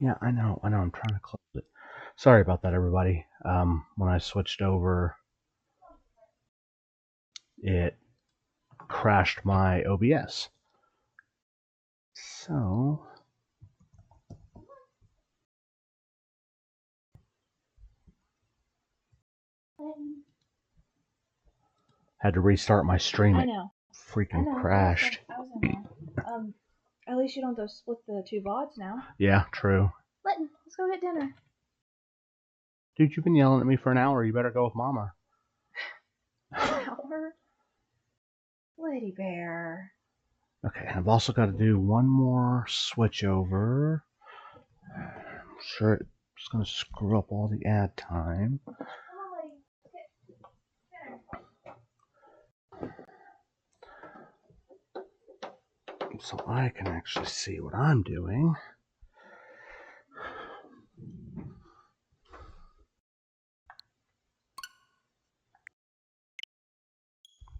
Yeah, I know, I'm trying to close it. Sorry about that, everybody. When I switched over, it crashed my OBS. So, had to restart my stream. I know. Freaking crashed. I was in there. At least you don't have to split the two VODs now. Yeah, true. Letton, let's go get dinner. Dude, you've been yelling at me for an hour. You better go with Mama. An hour? Lady Bear. Okay, I've also got to do one more switch over. I'm sure it's going to screw up all the ad time. So I can actually see what I'm doing.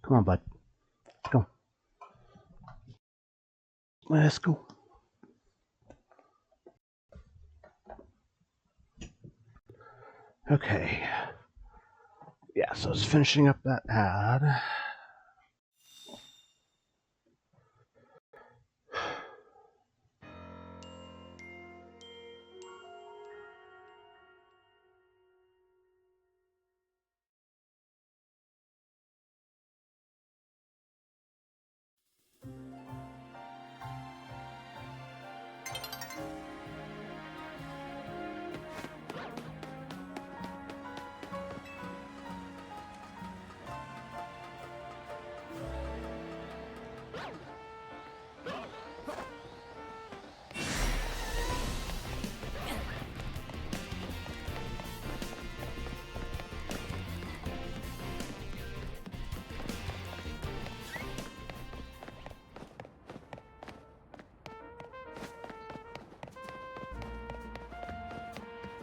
Come on, bud. Let's go. Let's go. Okay. Yeah, so it's finishing up that ad.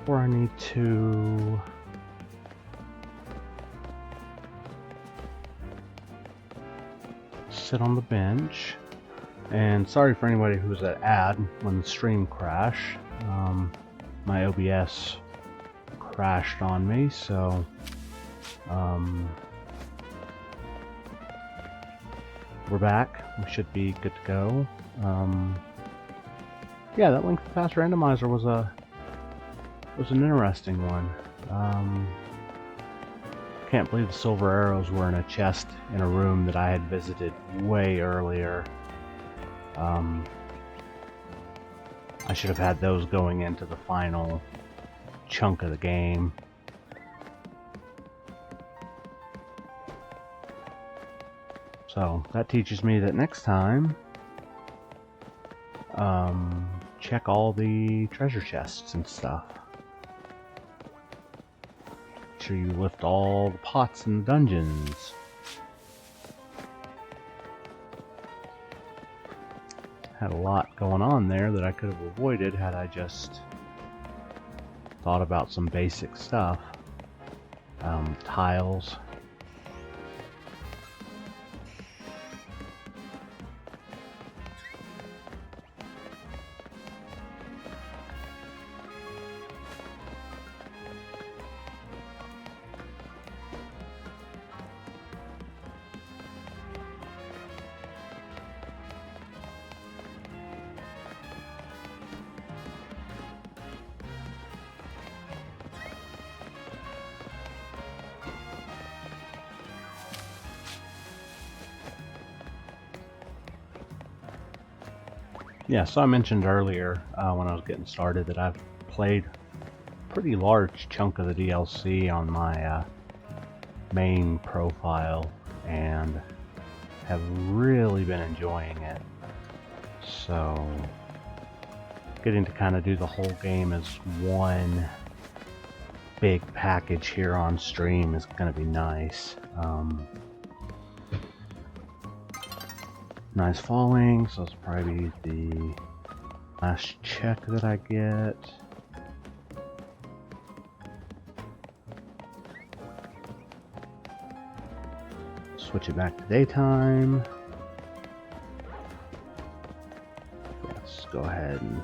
Where I need to sit on the bench. And sorry for anybody who was at ad when the stream crashed. My OBS crashed on me, so we're back. We should be good to go. Yeah, that length of pass randomizer was an interesting one. Can't believe the silver arrows were in a chest in a room that I had visited way earlier. I should have had those going into the final chunk of the game. So that teaches me that next time, check all the treasure chests and stuff. Make sure you lift all the pots in the dungeons. Had a lot going on there that I could have avoided had I just thought about some basic stuff. Tiles. Yeah, so I mentioned earlier when I was getting started that I've played a pretty large chunk of the DLC on my main profile and have really been enjoying it. So getting to kind of do the whole game as one big package here on stream is going to be nice. Nice falling, so it's probably the last check that I get. Switch it back to daytime. Let's go ahead and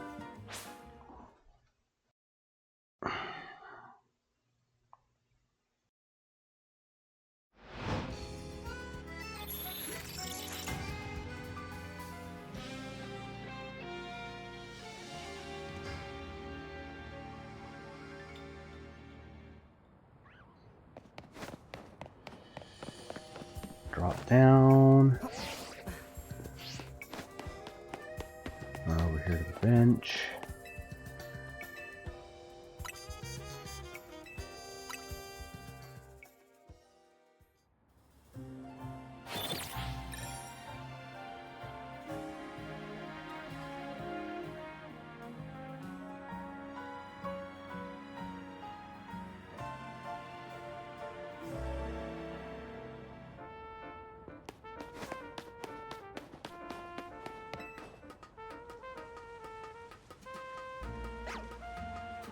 Drop down. Run over here to the bench.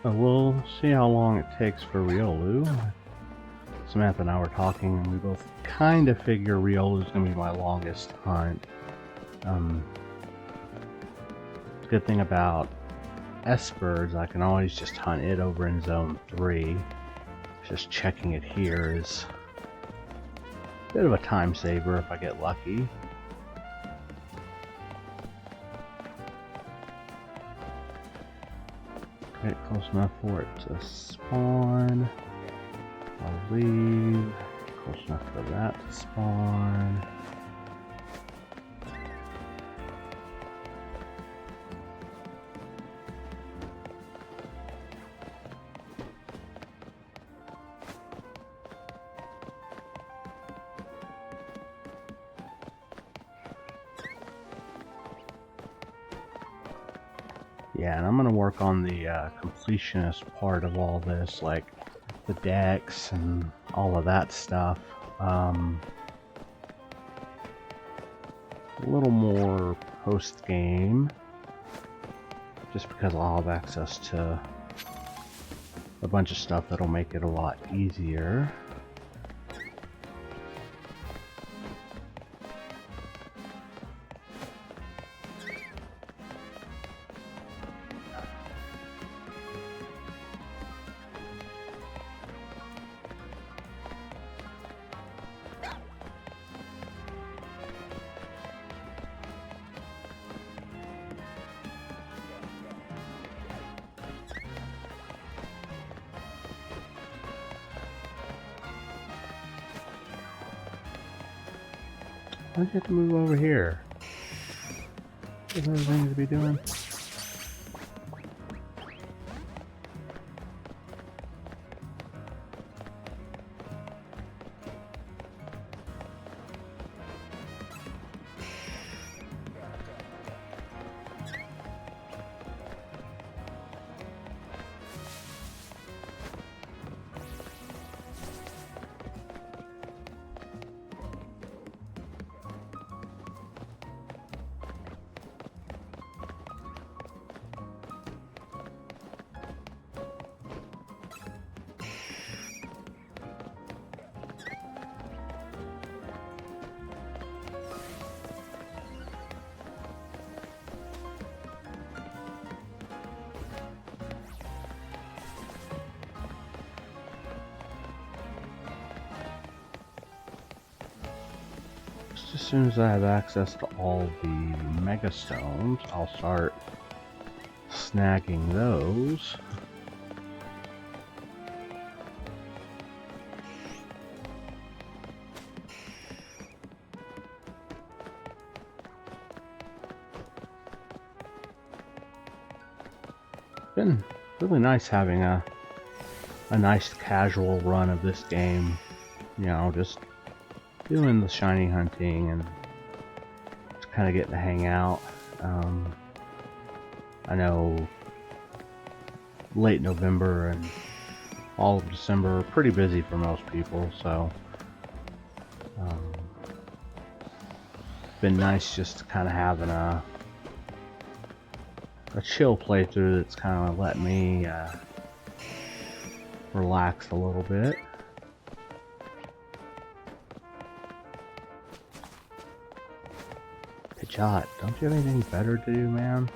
So we'll see how long it takes for Riolu. Samantha and I were talking, and we both kind of figure Riolu is going to be my longest hunt. The good thing about Espurr is I can always just hunt it over in Zone 3. Just checking it here is a bit of a time saver if I get lucky. Get close enough for it to spawn. I'll leave. Close enough for that to spawn. Yeah, and I'm going to work on the completionist part of all this, like the decks and all of that stuff. A little more post-game, just because I'll have access to a bunch of stuff that'll make it a lot easier. Why'd you have to move over here? There's other things to be doing. As soon as I have access to all the Mega Stones, I'll start snagging those. Been really nice having a nice casual run of this game, you know, just doing the shiny hunting and just kind of getting to hang out. I know late November and all of December are pretty busy for most people, so been nice just to kind of having a chill playthrough that's kind of let me relax a little bit. Pidgeot, don't you have anything better to do, man?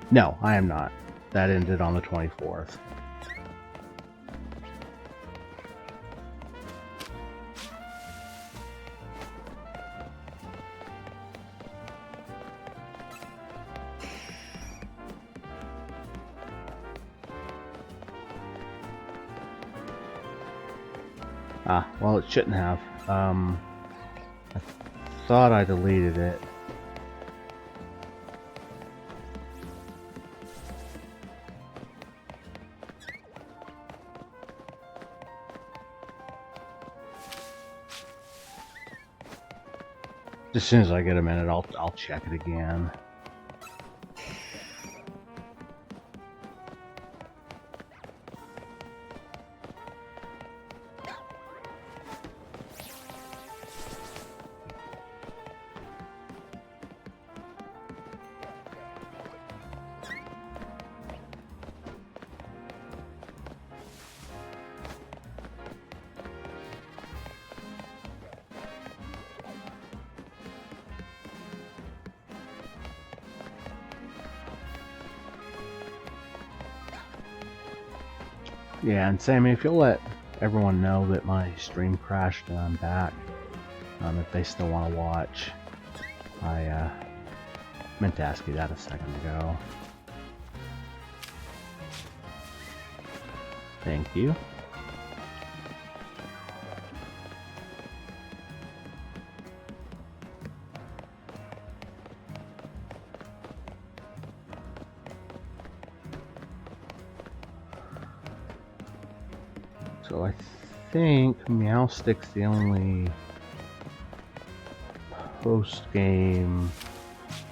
No, I am not. That ended on the 24th. Ah, well, it shouldn't have. I thought I deleted it. As soon as I get a minute, I'll check it again. Yeah, and Sammy, if you'll let everyone know that my stream crashed and I'm back, if they still want to watch. I meant to ask you that a second ago. Thank you. So I think Meowstick's the only post-game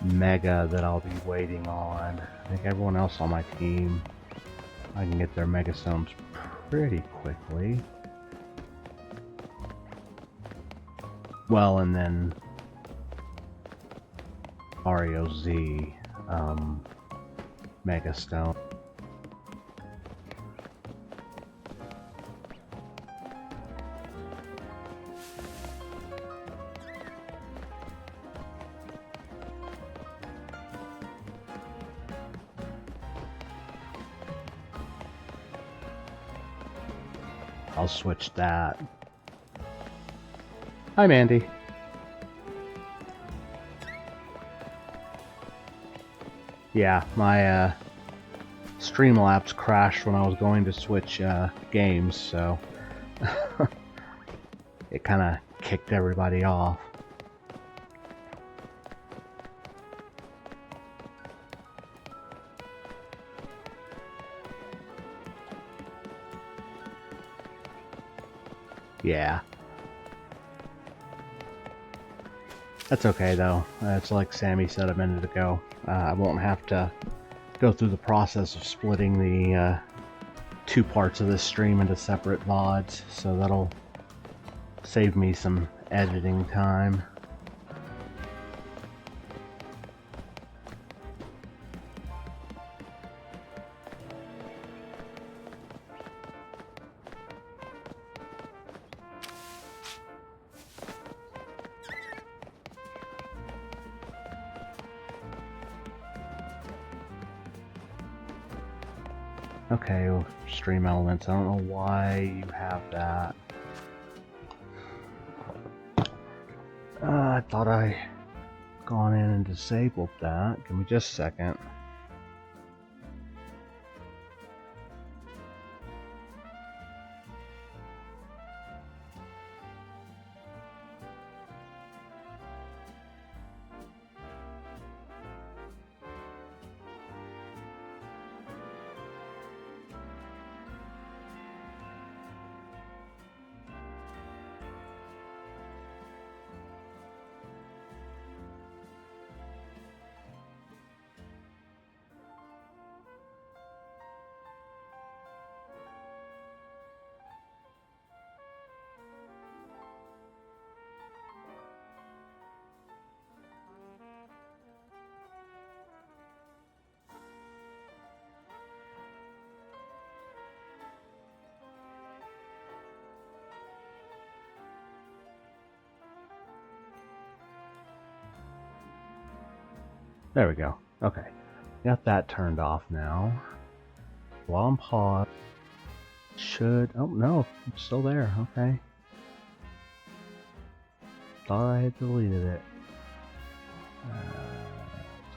mega that I'll be waiting on. I think everyone else on my team, I can get their mega stones pretty quickly. Well, and then Mario Z mega stone. I'll switch that. Hi, Mandy. Yeah, my Streamlabs crashed when I was going to switch games, so it kind of kicked everybody off. Yeah. That's okay though. It's like Sammy said a minute ago. I won't have to go through the process of splitting the two parts of this stream into separate VODs, so that'll save me some editing time. Okay, well, stream elements. I don't know why you have that. I thought I gone in and disabled that. Give me just a second. There we go. Okay. Got that turned off now. While I'm paused, should... Oh, no. It's still there. Okay. Thought I had deleted it. Let's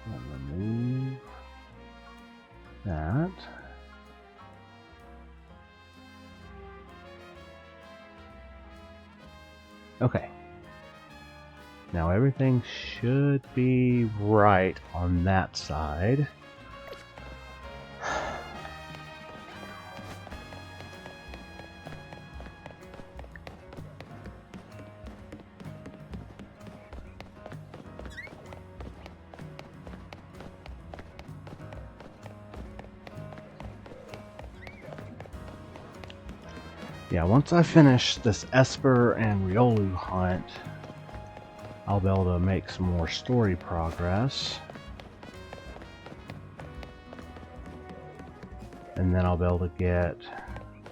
go and remove that. Okay. Now everything should be right on that side. Yeah, once I finish this Espurr and Riolu hunt, I'll be able to make some more story progress. And then I'll be able to get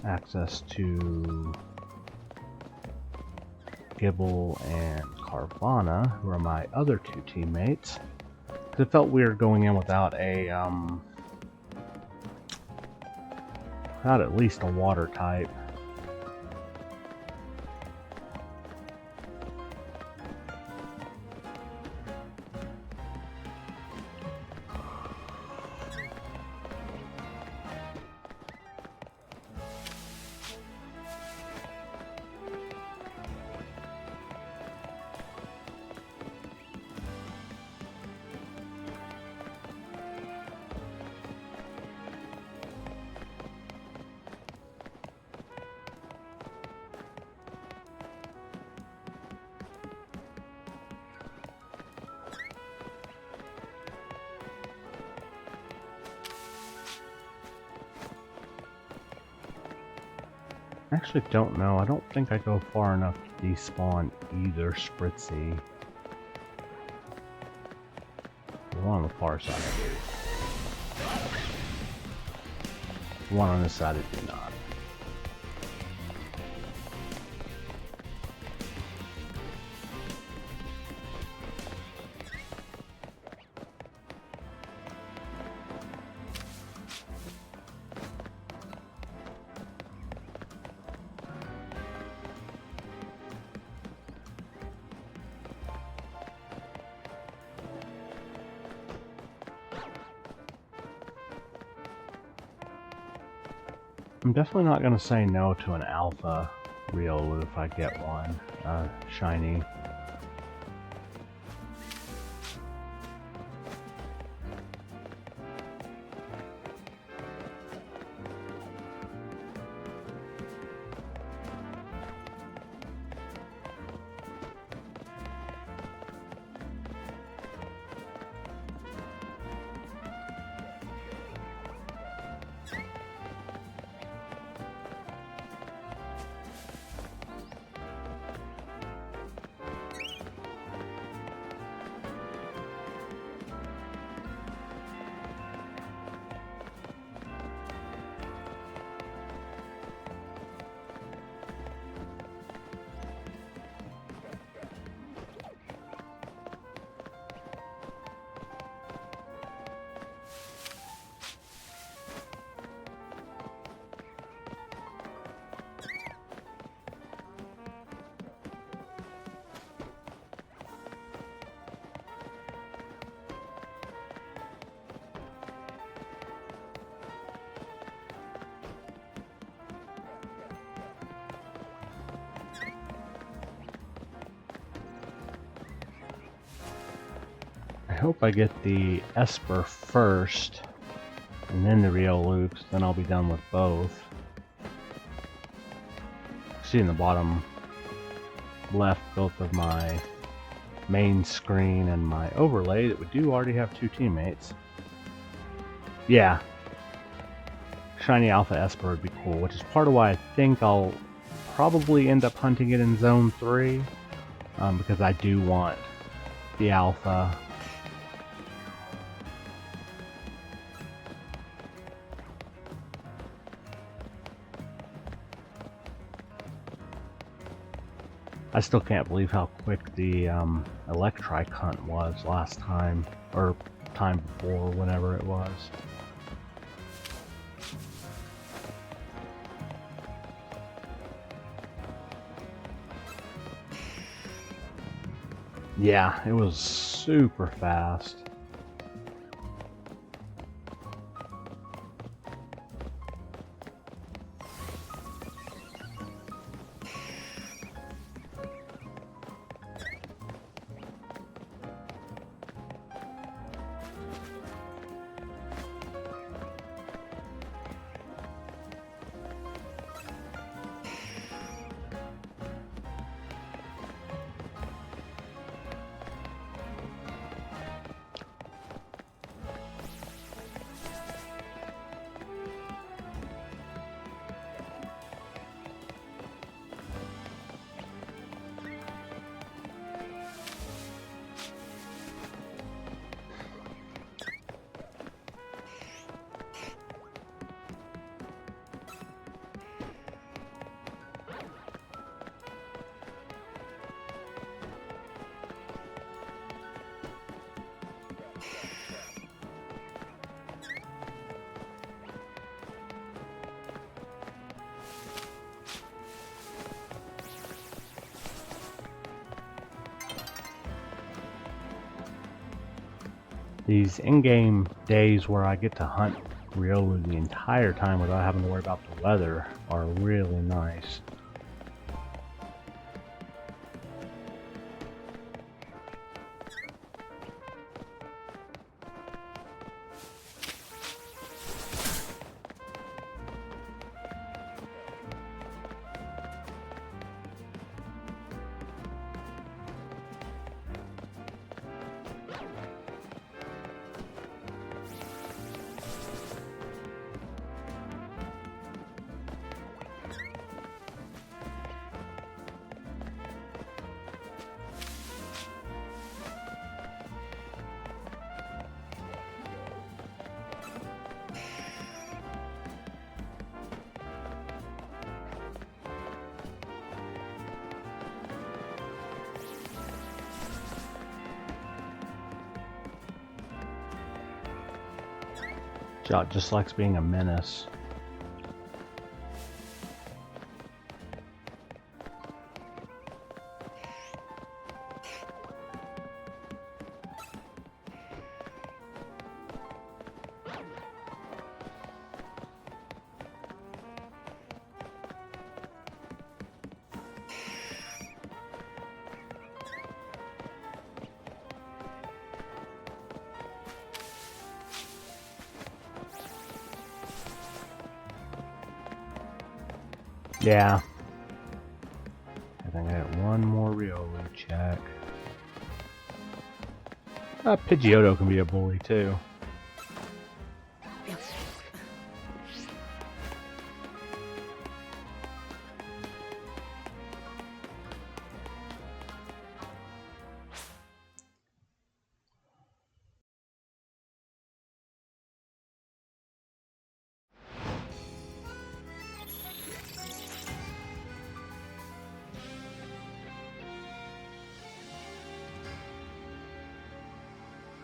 access to Gibble and Carvana, who are my other two teammates. Because it felt weird going in without without at least a water type. I actually don't know. I don't think I go far enough to despawn either Spritzy. The one on the far side I do. The one on this side I do not. I'm definitely not going to say no to an alpha Riolu if I get one shiny. I hope I get the Espurr first, and then the Riolu, because then I'll be done with both. See in the bottom left both of my main screen and my overlay that we do already have two teammates. Yeah. Shiny Alpha Espurr would be cool, which is part of why I think I'll probably end up hunting it in Zone 3, because I do want the Alpha. I still can't believe how quick the Electrike hunt was last time, or time before, whenever it was. Yeah, it was super fast. these in-game days where I get to hunt Riolu the entire time without having to worry about the weather are really nice. Jot just likes being a menace. Yeah. I think I got one more Riolu check. Pidgeotto can be a bully too.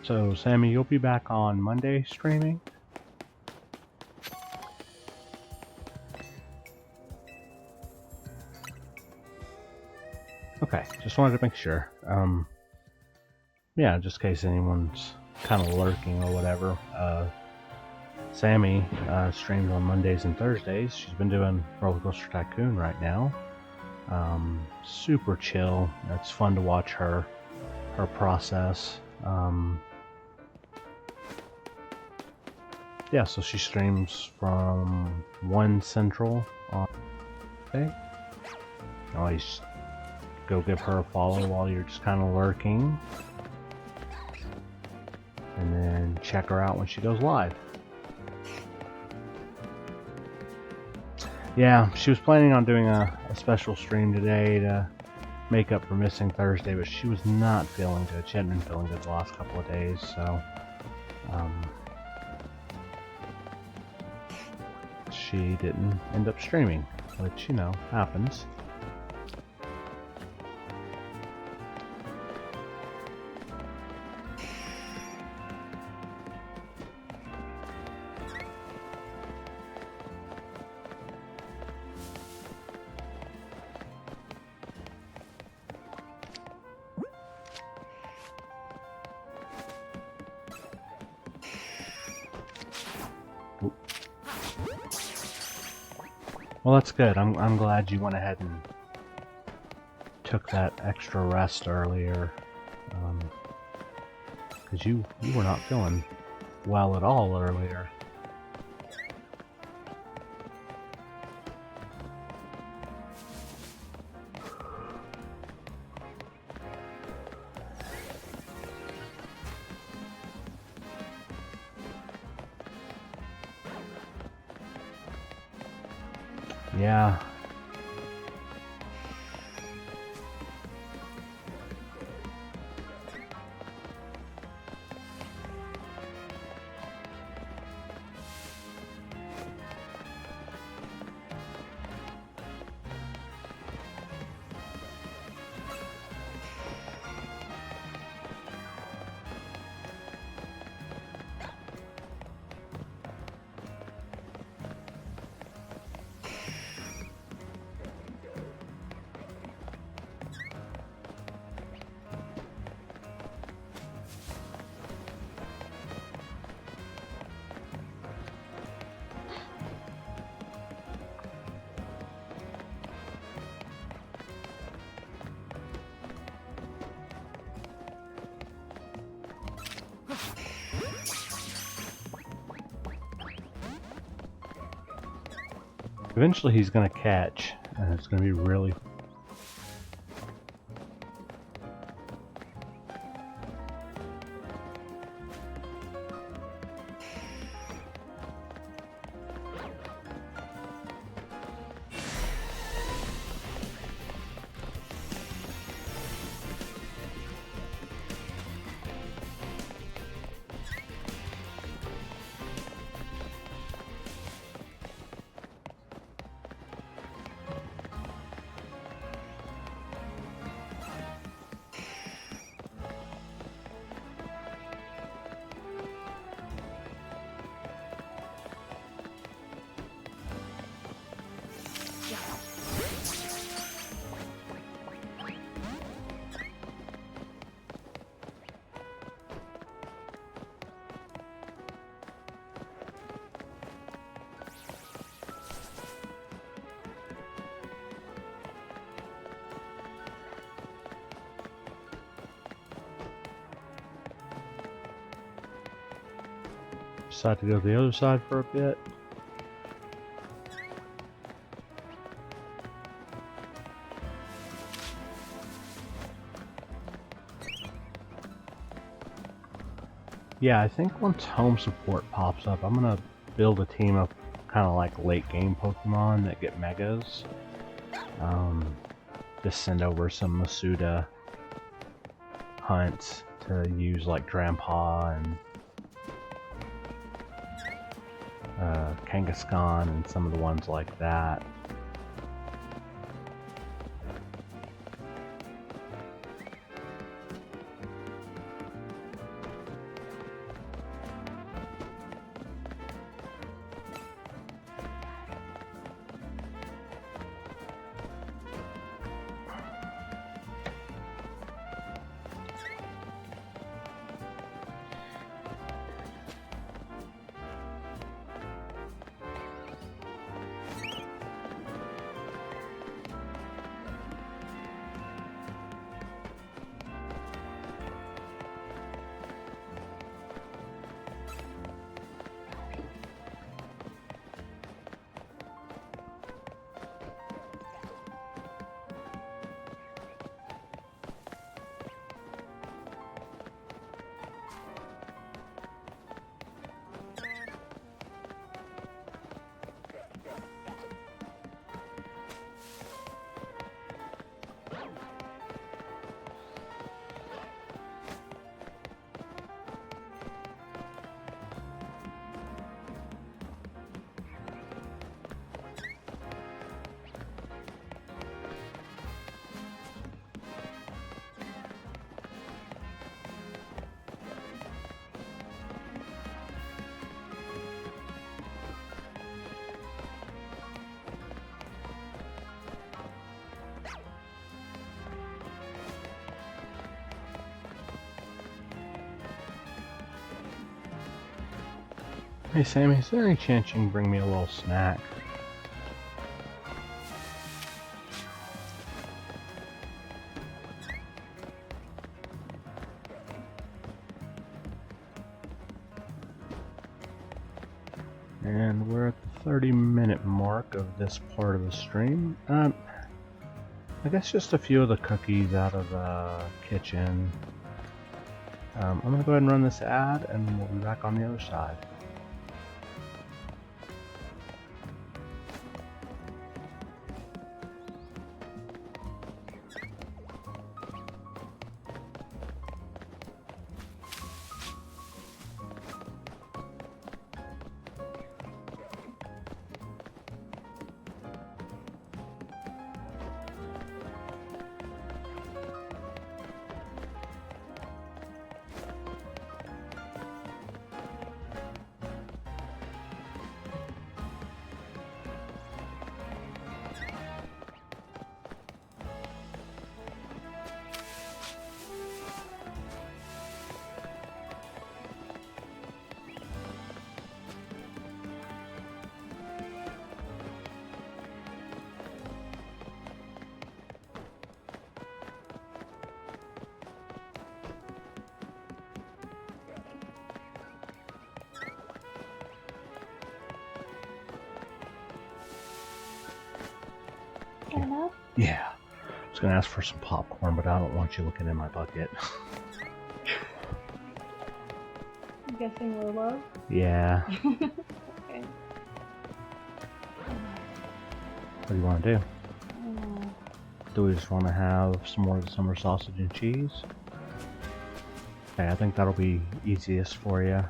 So, Sammy, you'll be back on Monday streaming? Okay, just wanted to make sure. Yeah, just in case anyone's kind of lurking or whatever. Sammy streams on Mondays and Thursdays. She's been doing Roller Coaster Tycoon right now. Super chill. It's fun to watch her process. Yeah, so she streams from 1 Central on Thursday. Always go give her a follow while you're just kind of lurking. And then check her out when she goes live. Yeah, she was planning on doing a special stream today to make up for missing Thursday, but she was not feeling good. She hadn't been feeling good the last couple of days, so she didn't end up streaming, which, you know, happens. Well, that's good. I'm glad you went ahead and took that extra rest earlier, because you were not feeling well at all earlier. Yeah. Eventually he's gonna catch, and it's gonna be really... Decide to go to the other side for a bit. Yeah, I think once home support pops up, I'm gonna build a team of kind of like late game Pokemon that get megas. Just send over some Masuda hunts to use like Grandpa and Kangaskhan and some of the ones like that. Hey Sammy, is there any chance you can bring me a little snack? And we're at the 30-minute mark of this part of the stream. I guess just a few of the cookies out of the kitchen. I'm gonna go ahead and run this ad and we'll be back on the other side. you. Enough? Yeah. I was gonna ask for some popcorn, but I don't want you looking in my bucket. I'm guessing we're low? Yeah. Okay. What do you want to do? I don't know. Do we just want to have some more of the summer sausage and cheese? Okay, I think that'll be easiest for you.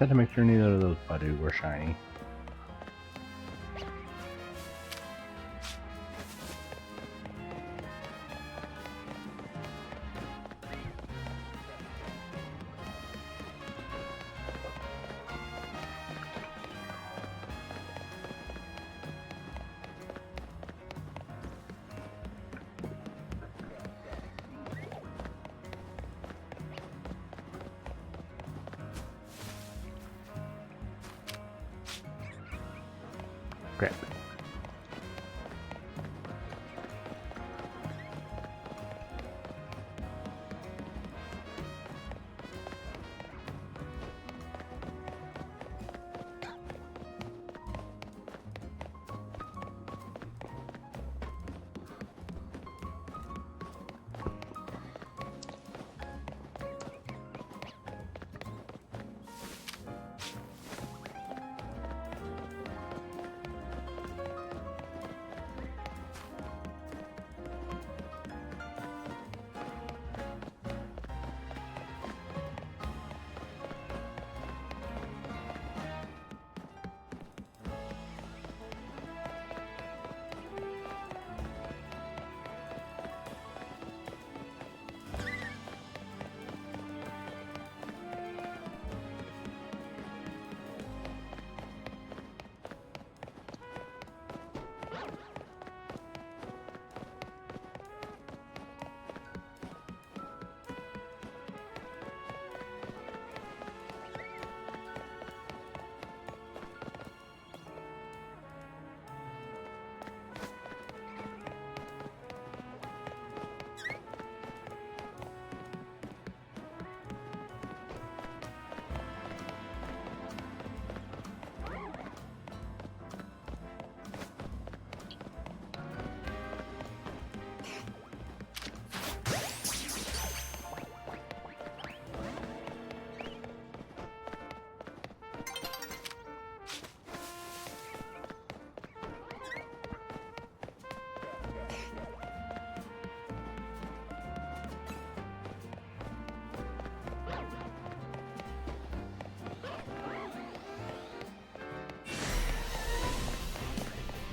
Had to make sure neither of those buddy were shiny. Great.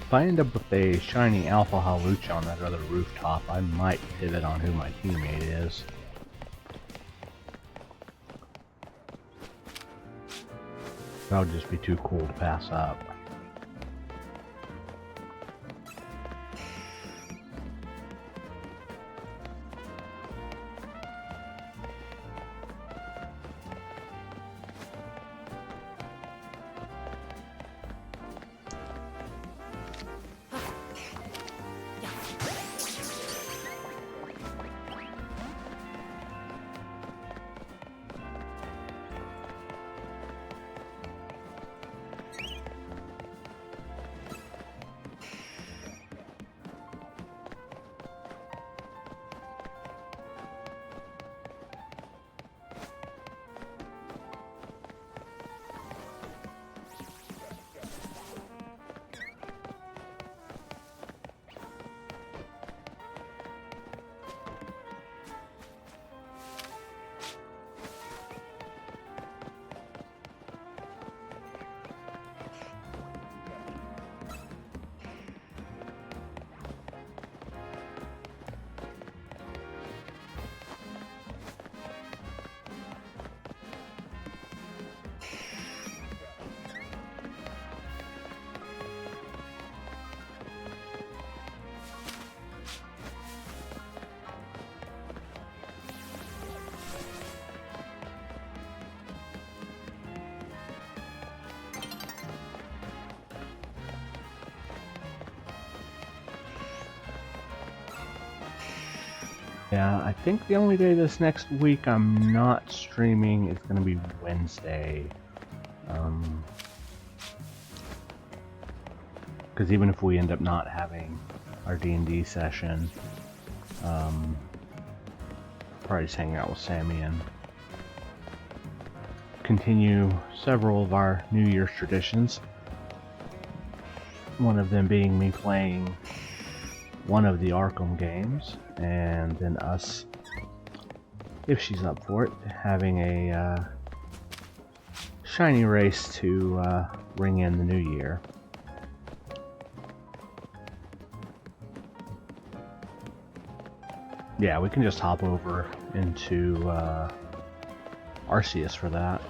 If I end up with a shiny Alpha Halucha on that other rooftop, I might pivot on who my teammate is. That would just be too cool to pass up. Yeah, I think the only day this next week I'm not streaming is going to be Wednesday. Because even if we end up not having our D&D session, probably just hang out with Sammy and continue several of our New Year's traditions. One of them being me playing one of the Arkham games, and then us, if she's up for it, having a shiny race to ring in the new year. Yeah, we can just hop over into Arceus for that.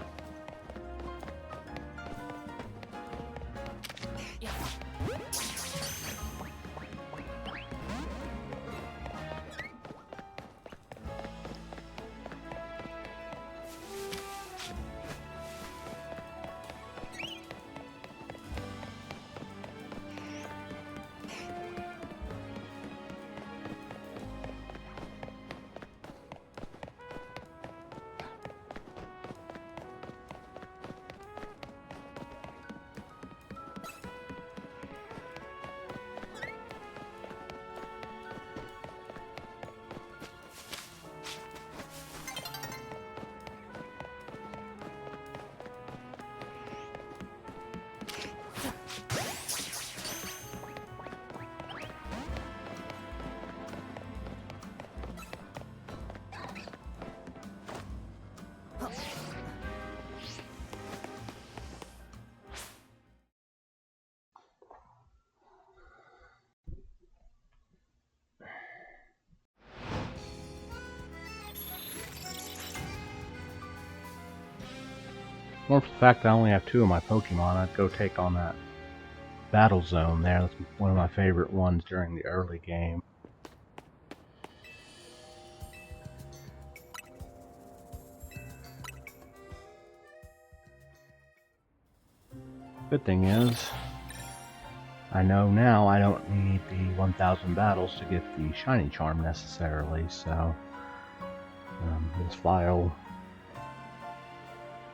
More for the fact that I only have 2 of my Pokemon, I'd go take on that Battle Zone there. That's one of my favorite ones during the early game. Good thing is, I know now I don't need the 1000 battles to get the Shiny Charm necessarily, so this file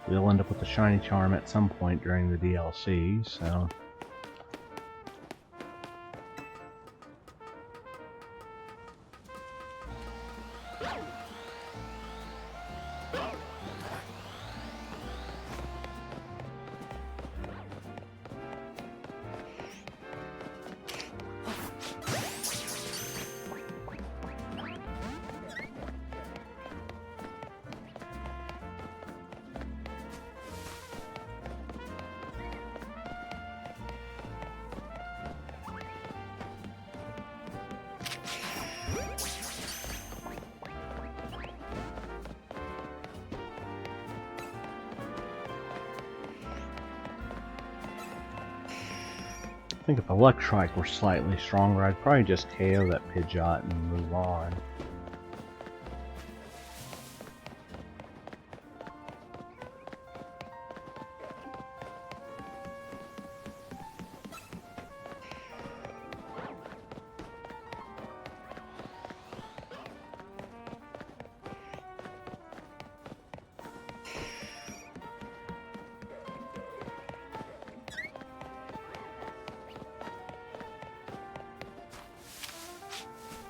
will end up with the Shiny Charm at some point during the DLC, so... I think if Electrike were slightly stronger, I'd probably just KO that Pidgeot and move on.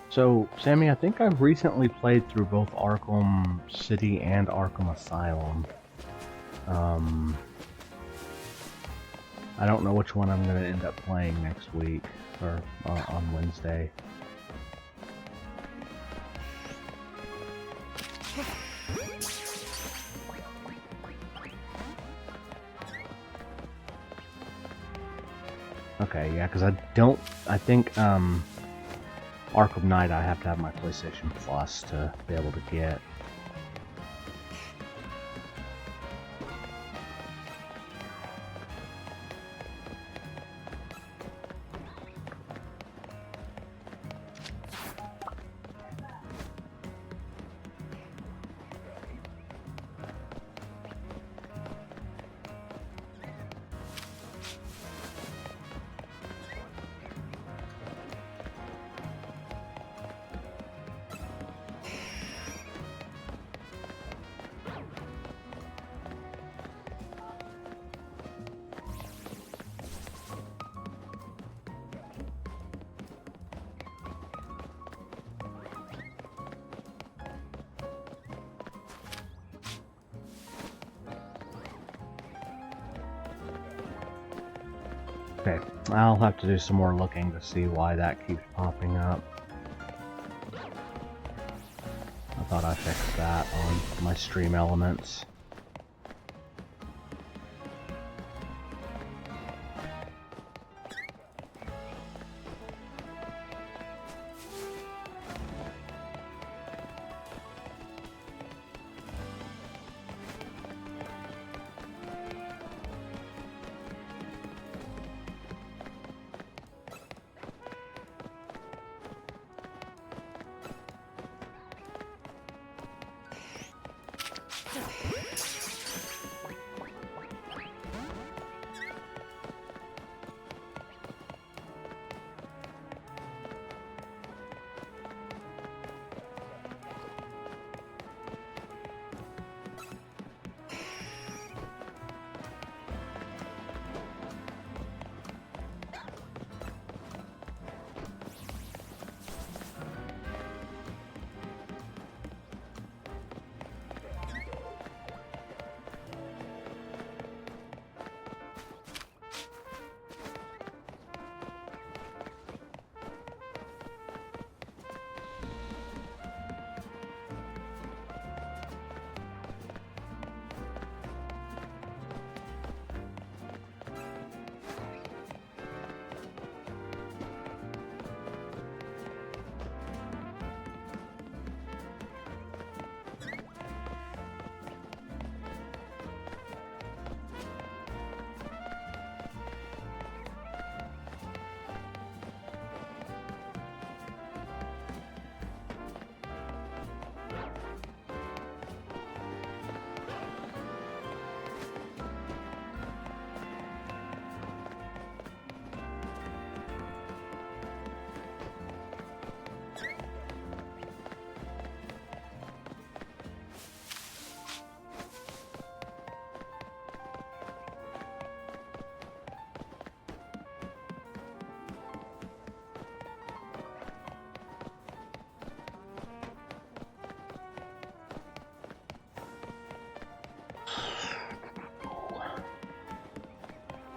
So, Sammy, I think I've recently played through both Arkham City and Arkham Asylum. I don't know which one I'm going to end up playing next week, or on Wednesday. Okay, yeah, because I think, Arkham Knight I have to have my PlayStation Plus to be able to get. Okay, I'll have to do some more looking to see why that keeps popping up. I thought I fixed that on my stream elements.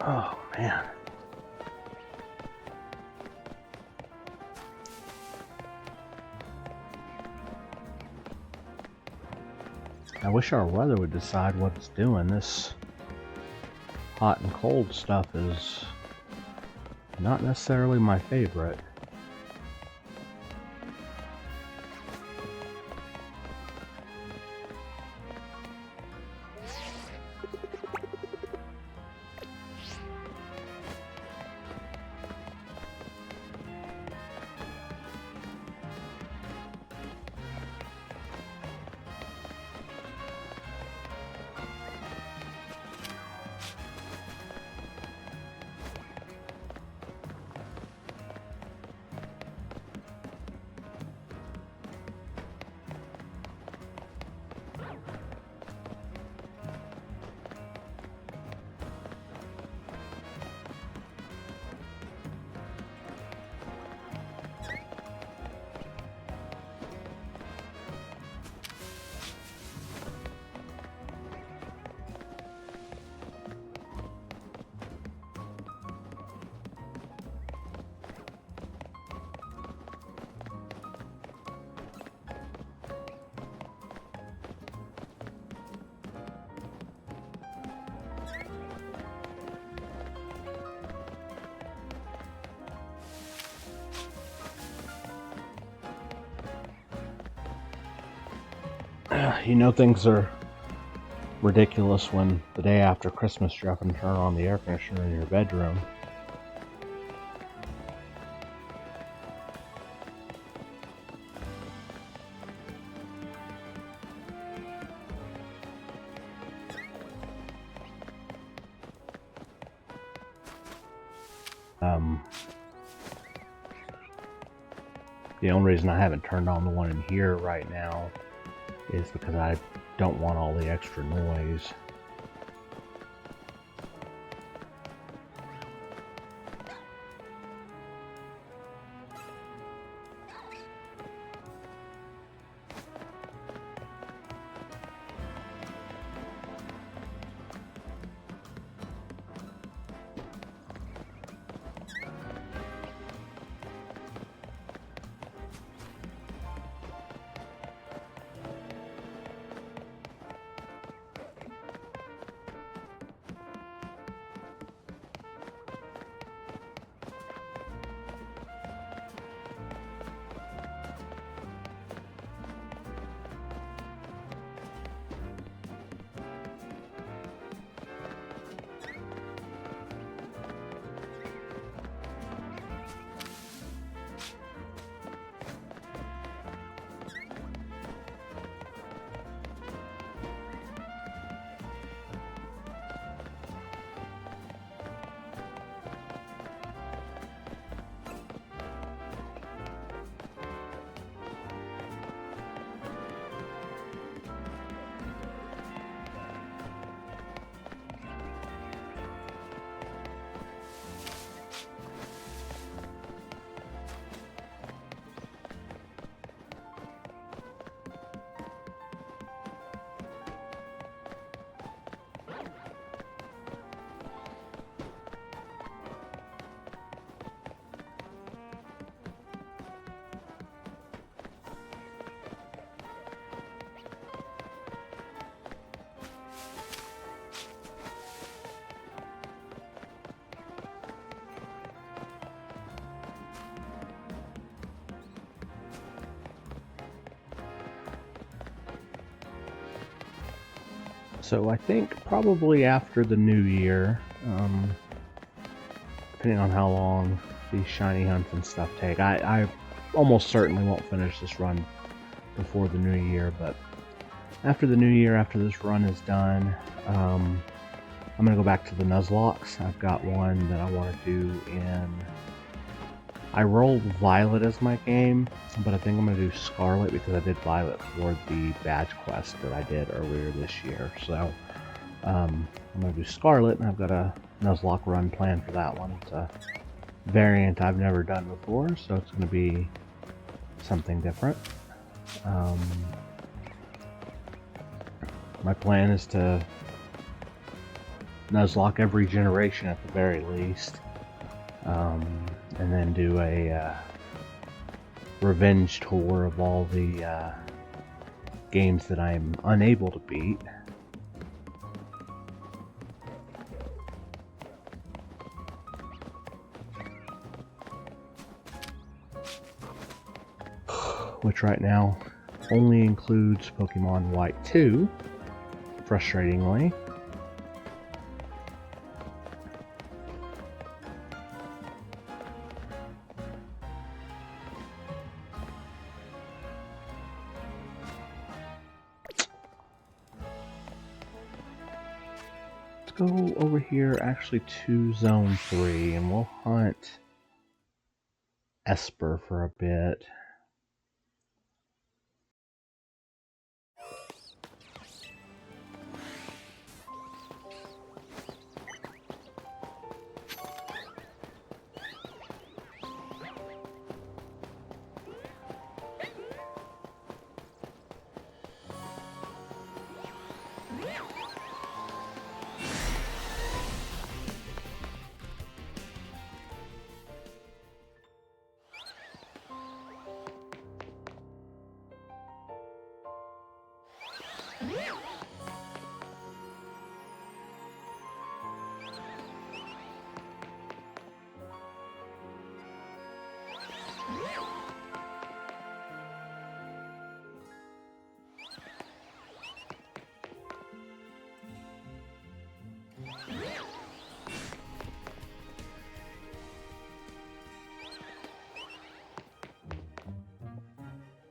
Oh, man. I wish our weather would decide what it's doing. This hot and cold stuff is not necessarily my favorite. You know things are ridiculous when the day after Christmas you're up and turn on the air conditioner in your bedroom. The only reason I haven't turned on the one in here right now is because I don't want all the extra noise. So I think probably after the new year, depending on how long these shiny hunts and stuff take, I almost certainly won't finish this run before the new year, but after the new year, after this run is done, I'm going to go back to the Nuzlockes. I've got one that I want to do in... I rolled Violet as my game, but I think I'm going to do Scarlet because I did Violet for the badge quest that I did earlier this year. So I'm going to do Scarlet, and I've got a Nuzlocke run planned for that one. It's a variant I've never done before, so it's going to be something different. My plan is to Nuzlocke every generation at the very least. And then do a revenge tour of all the games that I'm unable to beat. Which right now only includes Pokemon White 2, frustratingly. Go over here actually to Zone 3 and we'll hunt Espurr for a bit.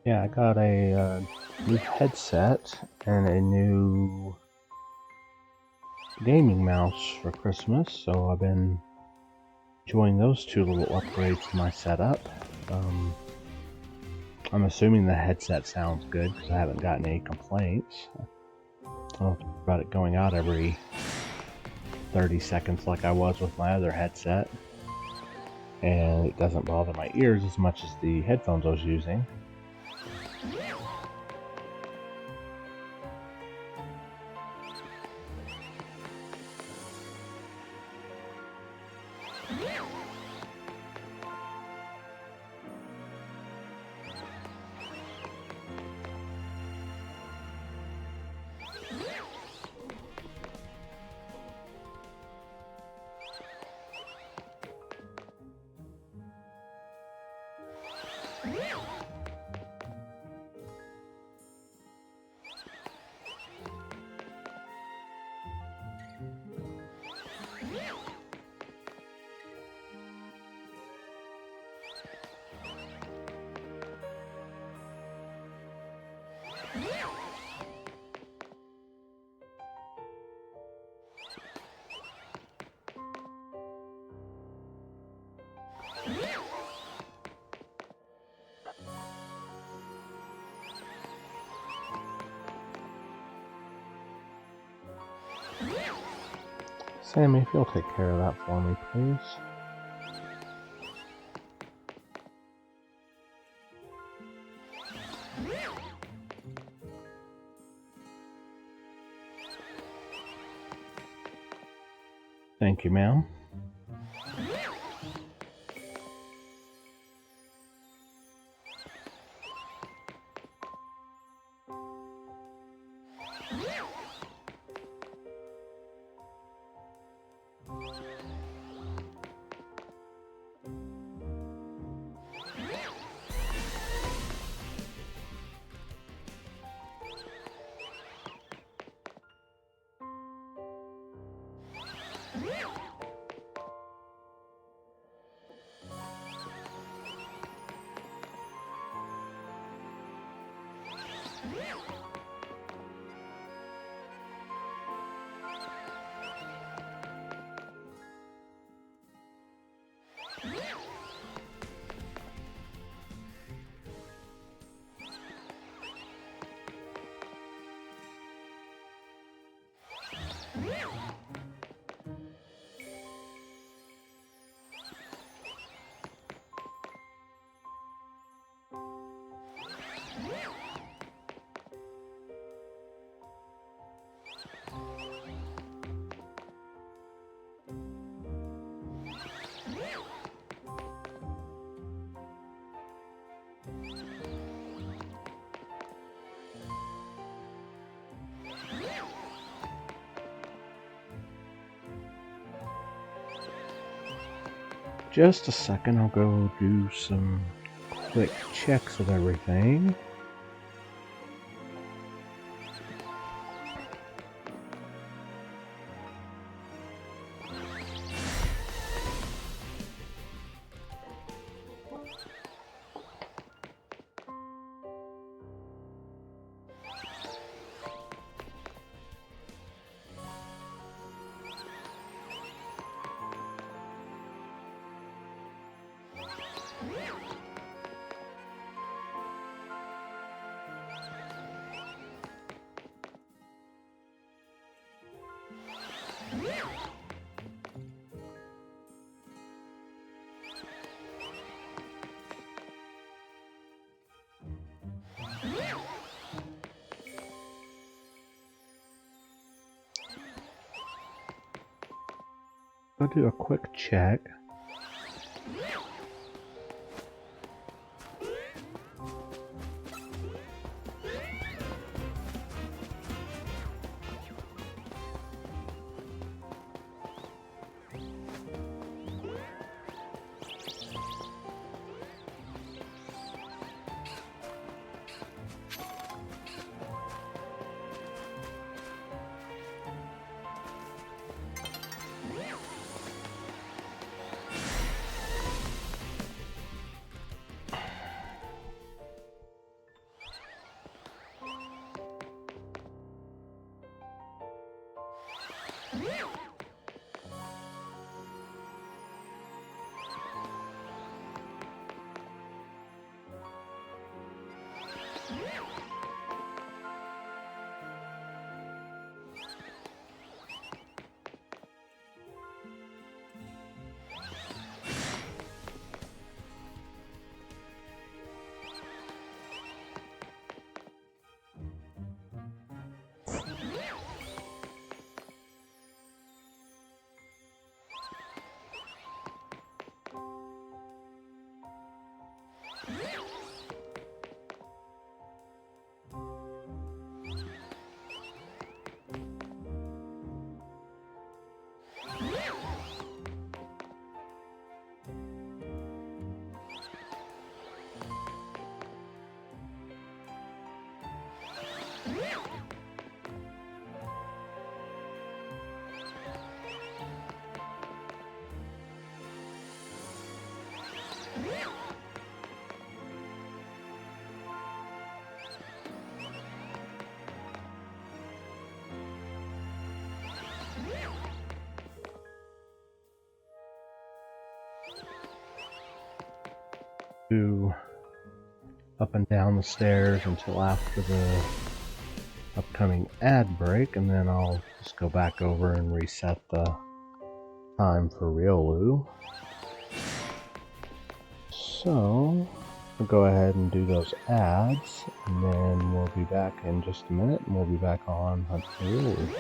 Yeah, I got a new headset and a new gaming mouse for Christmas, so I've been enjoying those two little upgrades to my setup. I'm assuming the headset sounds good because I haven't gotten any complaints. I don't know about it going out every 30 seconds like I was with my other headset. And it doesn't bother my ears as much as the headphones I was using. Sammy, if you'll take care of that for me, please. Thank you, ma'am. just a second. I'll go do some quick checks of everything. I'll do a quick check. Do up and down the stairs until after the upcoming ad break, and then I'll just go back over and reset the time for Riolu. So I'll go ahead and do those ads, and then we'll be back in just a minute, and we'll be back on Hunt for Riolu.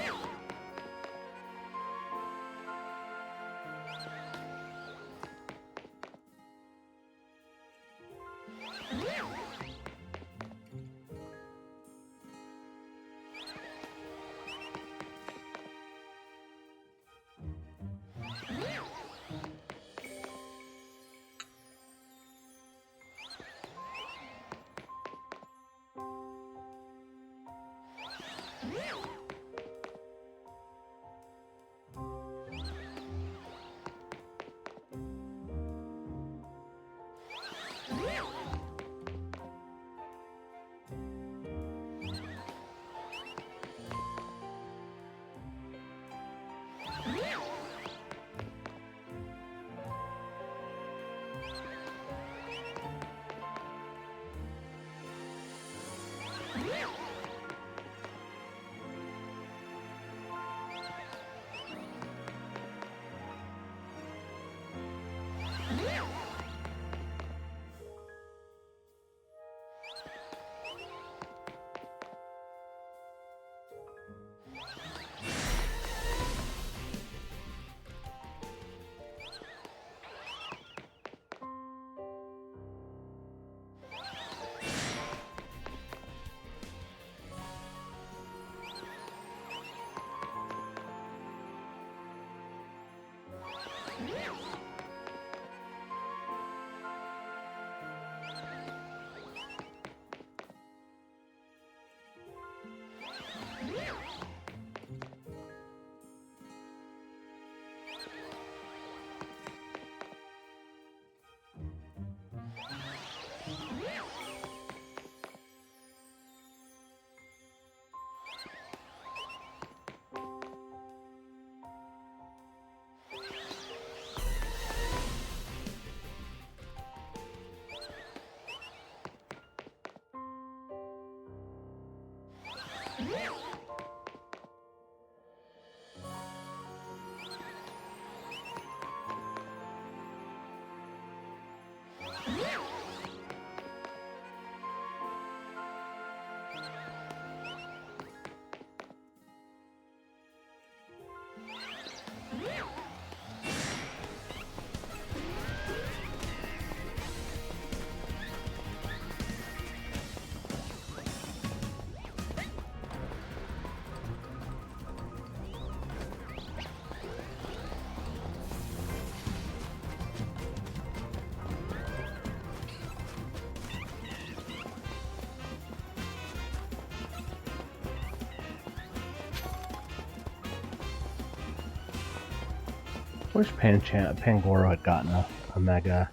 Wish Pangoro had gotten a mega.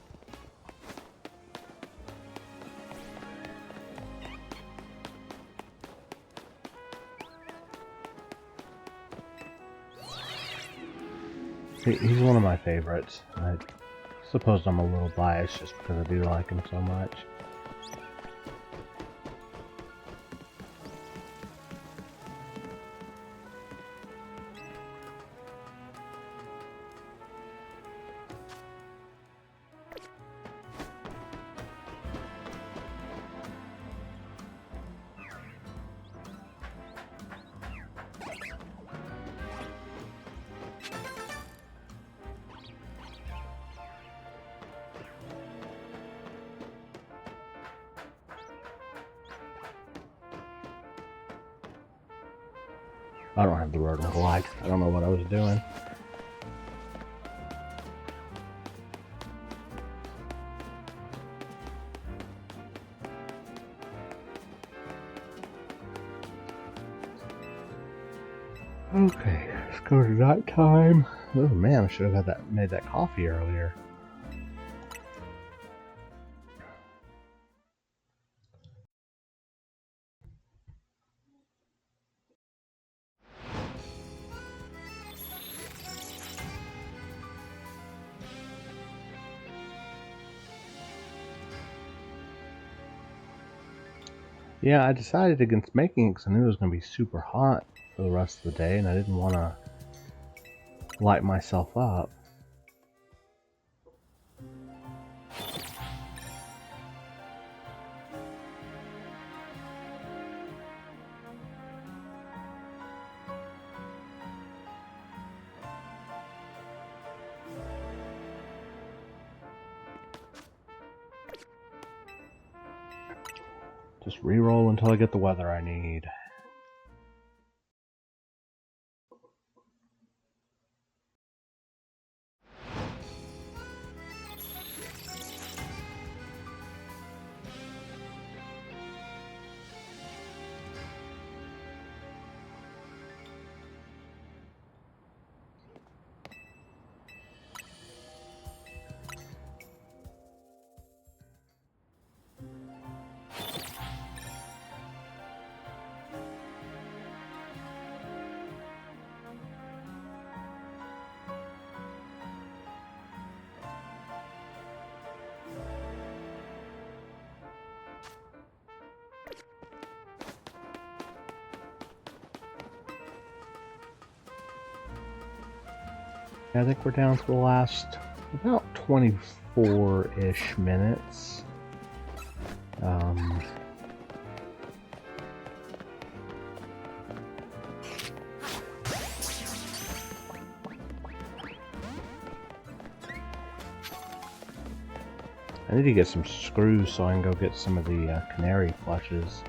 He's one of my favorites. I suppose I'm a little biased just because I do like him so much. I don't have the rodent glide. I don't know what I was doing. Okay, let's go to night time. Oh man, I should have made that coffee earlier. Yeah, I decided against making it because I knew it was going to be super hot for the rest of the day, and I didn't want to light myself up. Just re-roll until I get the weather I need. I think we're down to the last about 24-ish minutes. I need to get some screws so I can go get some of the canary flushes.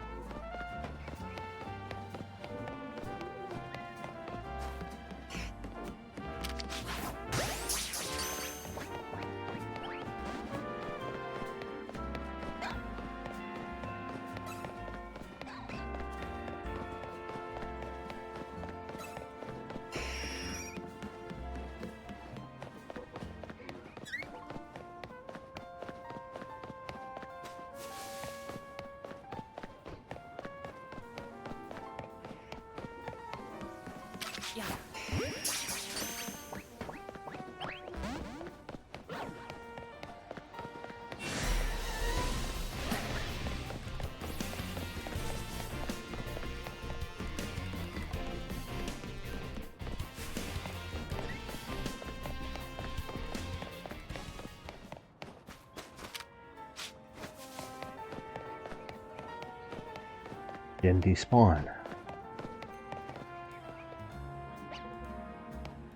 Then despawn.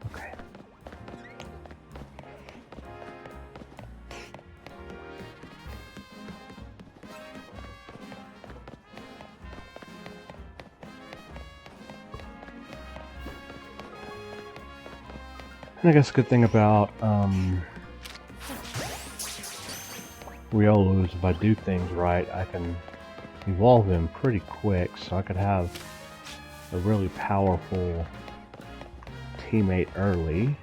Okay. And I guess a good thing about Riolu is if I do things right, I can evolve him pretty quick, so I could have a really powerful teammate early.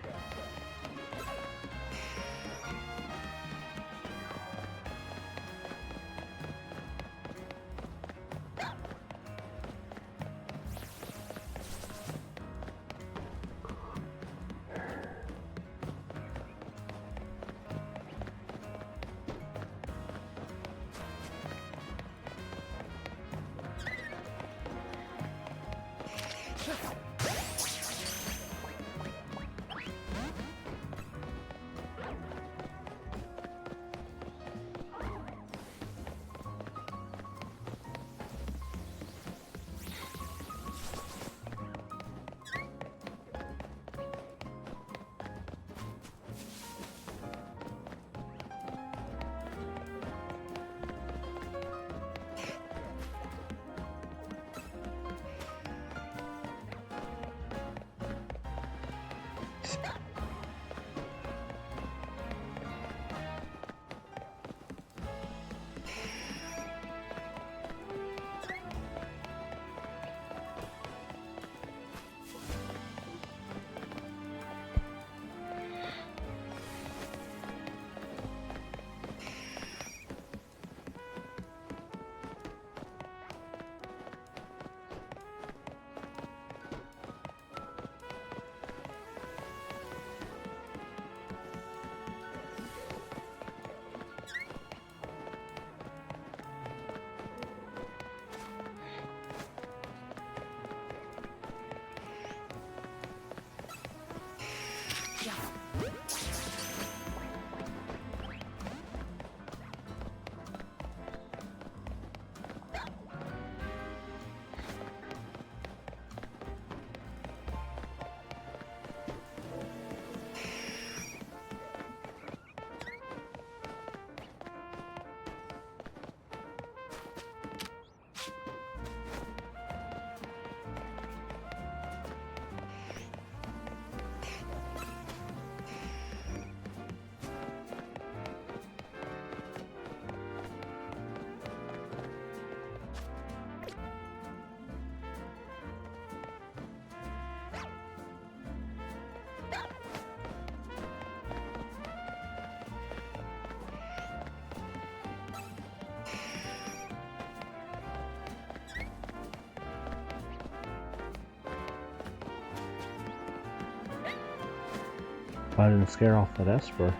If I didn't scare off that Espurr.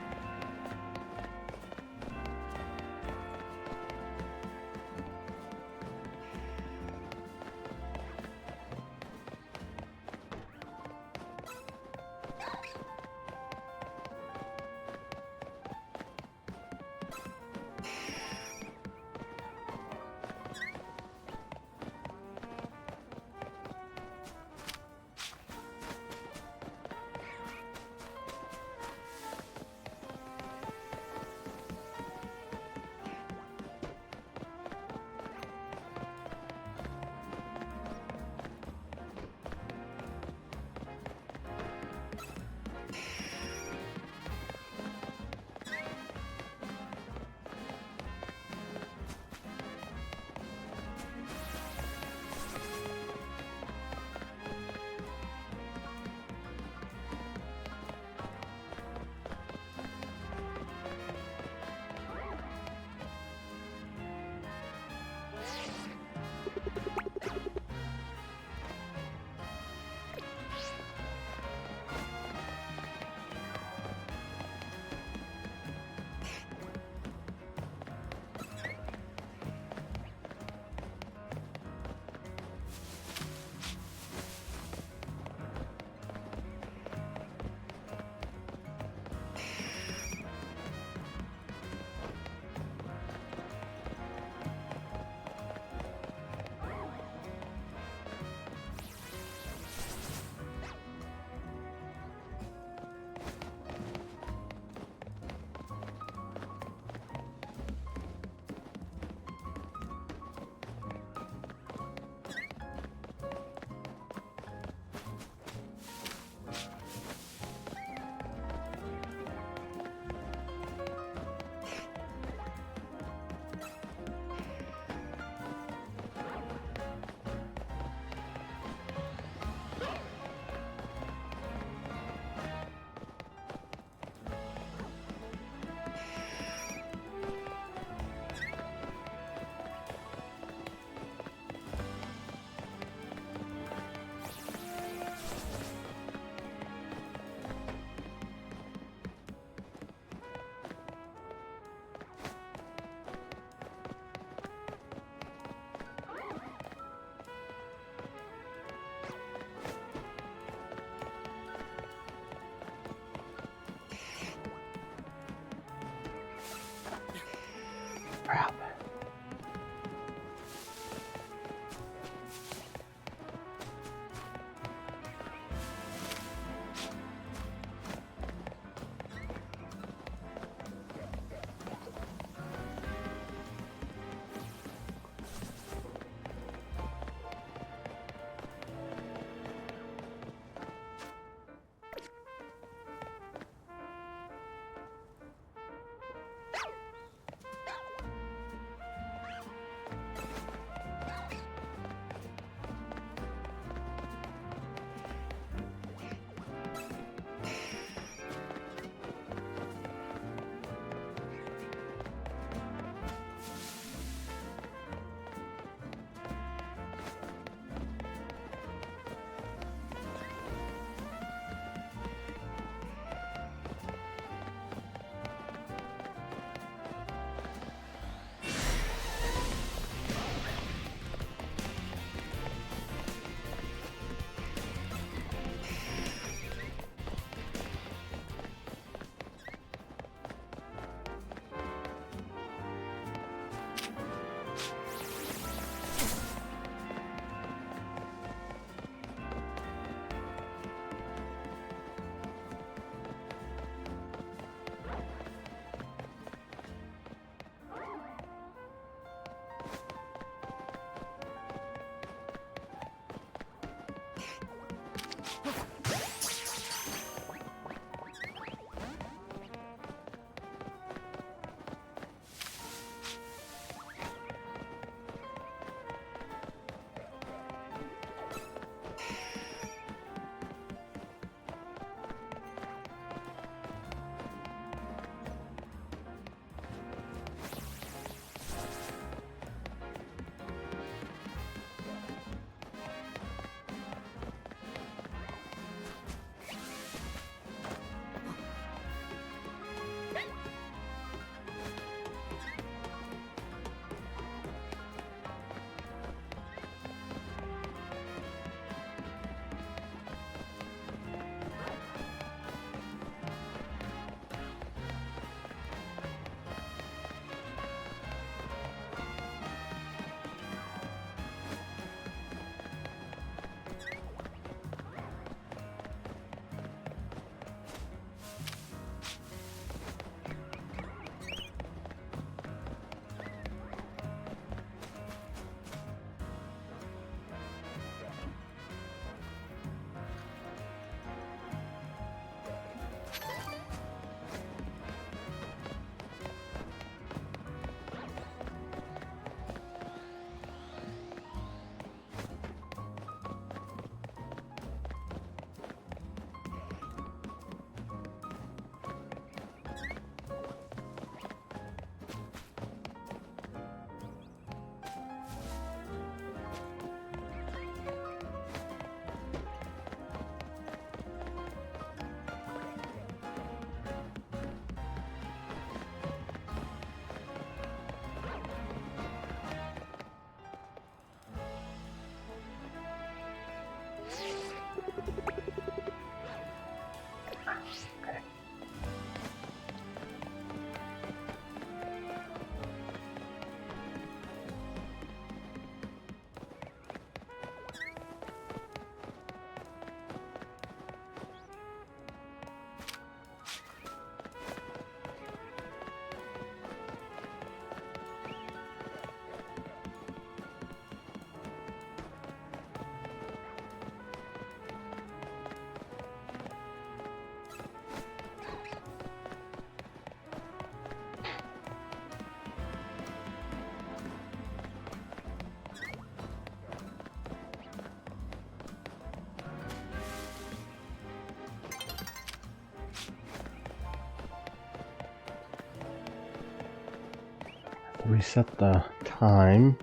reset the time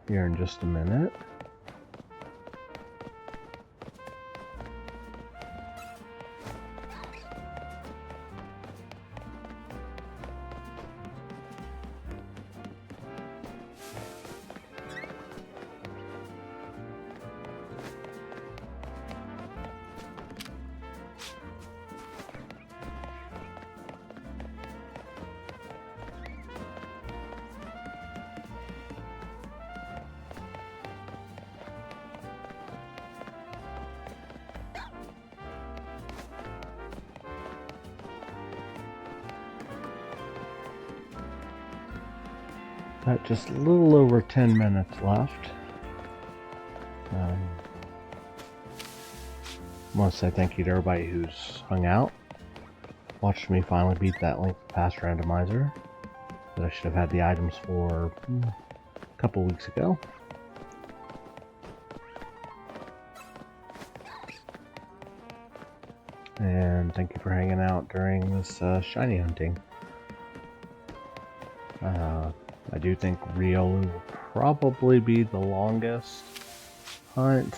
here in just a minute. Got just a little over 10 minutes left. I want to say thank you to everybody who's hung out, watched me finally beat that length pass randomizer that I should have had the items for a couple weeks ago. And thank you for hanging out during this shiny hunting. I do think Riolu will probably be the longest hunt.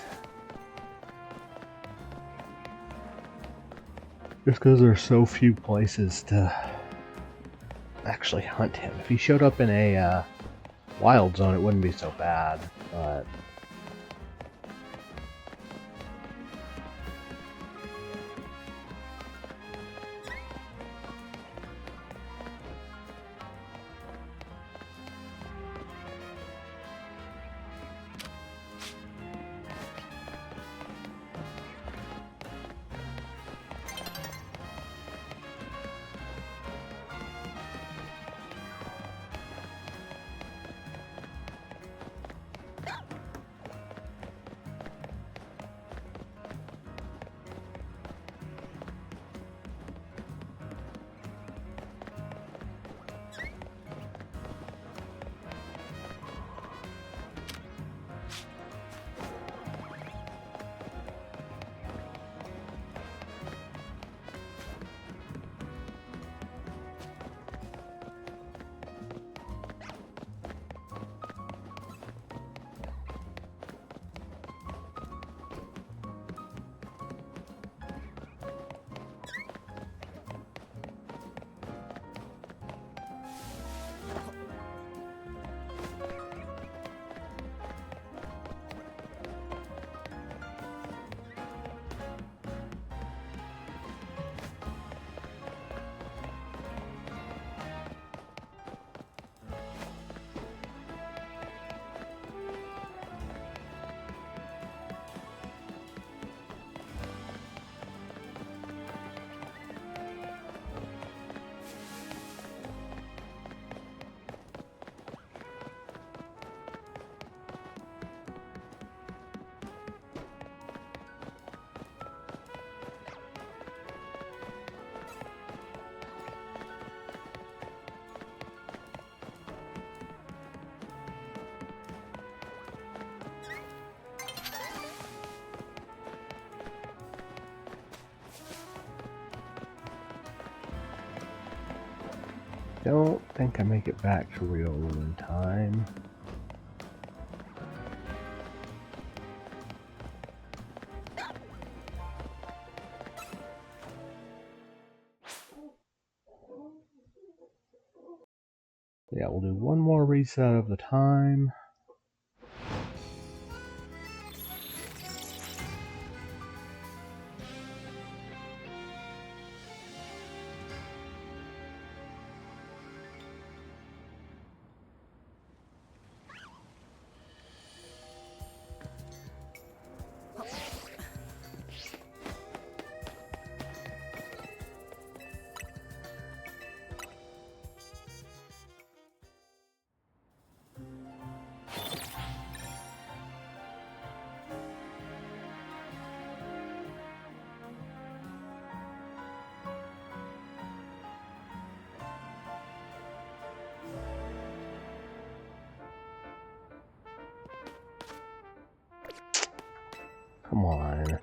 Just because there's so few places to actually hunt him. If he showed up in a wild zone, it wouldn't be so bad, but don't think I make it back to Riolu in time. Yeah, we'll do one more reset of the time. Come on.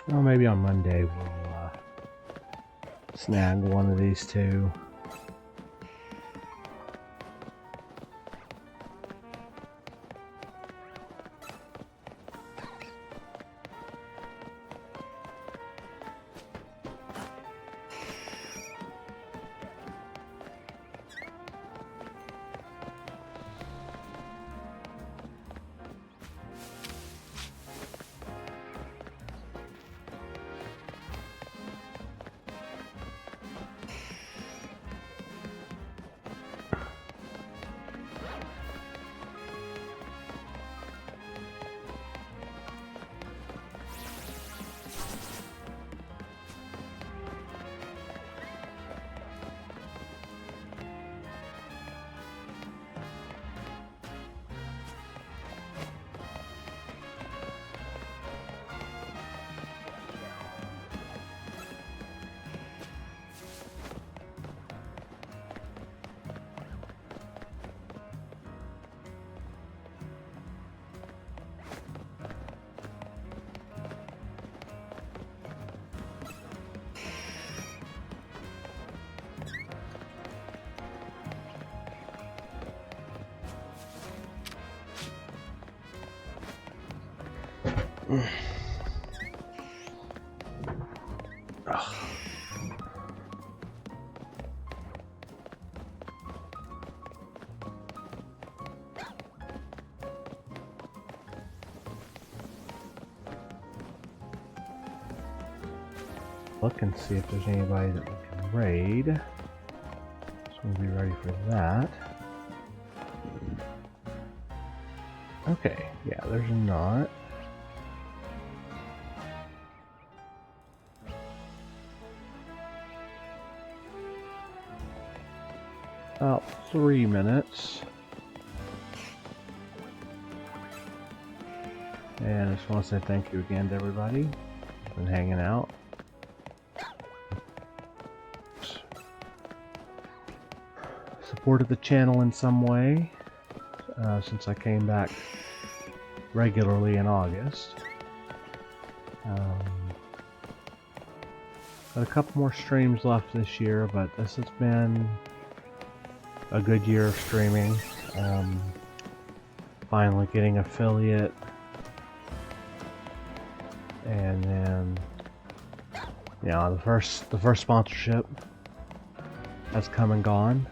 Well, maybe on Monday we'll snag one of these two. Look and see if there's anybody that we can raid. So we'll be ready for that. Okay, yeah, there's not. About 3 minutes. And I just want to say thank you again to everybody who's been hanging out. Supported the channel in some way since I came back regularly in August. Got a couple more streams left this year, but this has been a good year of streaming. Finally getting affiliate, and then the first sponsorship has come and gone.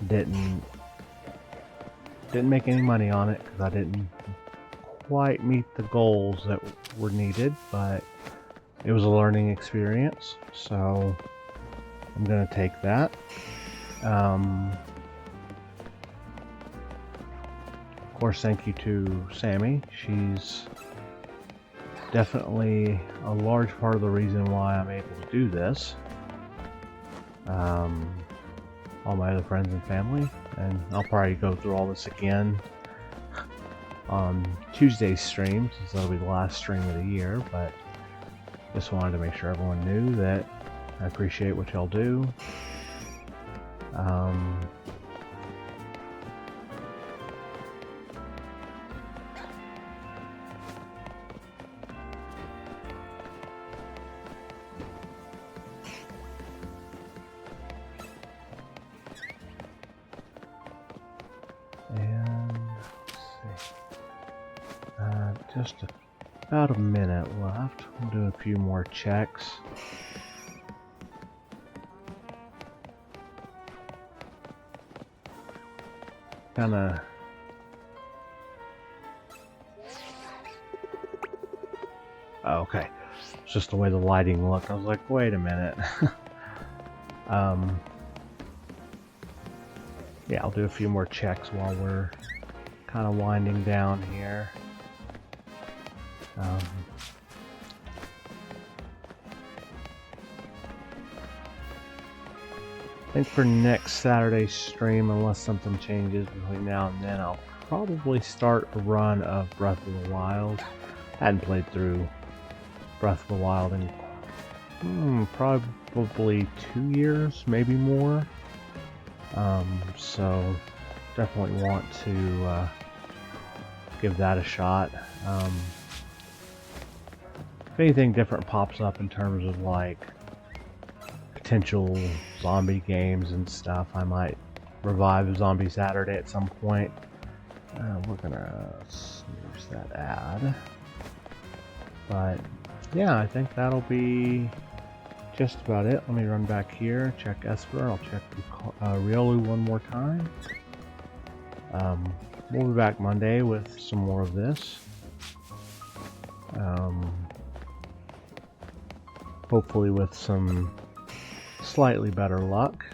Didn't make any money on it because I didn't quite meet the goals that were needed, but it was a learning experience, so I'm gonna take that. Of course, thank you to Sammy. She's definitely a large part of the reason why I'm able to do this. All my other friends and family, and I'll probably go through all this again on Tuesday's stream, since that'll be the last stream of the year, but just wanted to make sure everyone knew that I appreciate what y'all do. Just about a minute left. We'll do a few more checks. Kinda okay. It's just the way the lighting looked. I was like, wait a minute. Yeah, I'll do a few more checks while we're kind of winding down here. I think for next Saturday's stream, unless something changes between now and then, I'll probably start a run of Breath of the Wild. I hadn't played through Breath of the Wild in probably 2 years, maybe more. So definitely want to give that a shot. anything different pops up in terms of like potential zombie games and stuff, I might revive Zombie Saturday at some point. We're gonna snooze that ad. But yeah, I think that'll be just about it. Let me run back here, check Espurr, I'll check Riolu one more time. We'll be back Monday with some more of this. Hopefully with some slightly better luck.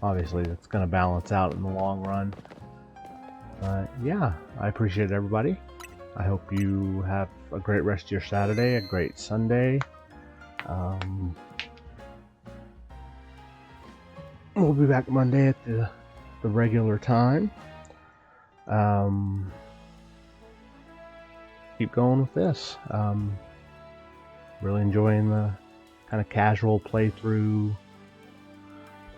Obviously it's going to balance out in the long run. But yeah, I appreciate everybody. I hope you have a great rest of your Saturday, a great Sunday. We'll be back Monday at the regular time. Keep going with this. Really enjoying the kind of casual playthrough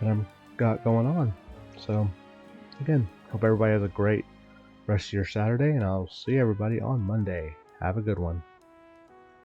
that I've got going on. So again, hope everybody has a great rest of your Saturday, and I'll see everybody on Monday. Have a good one.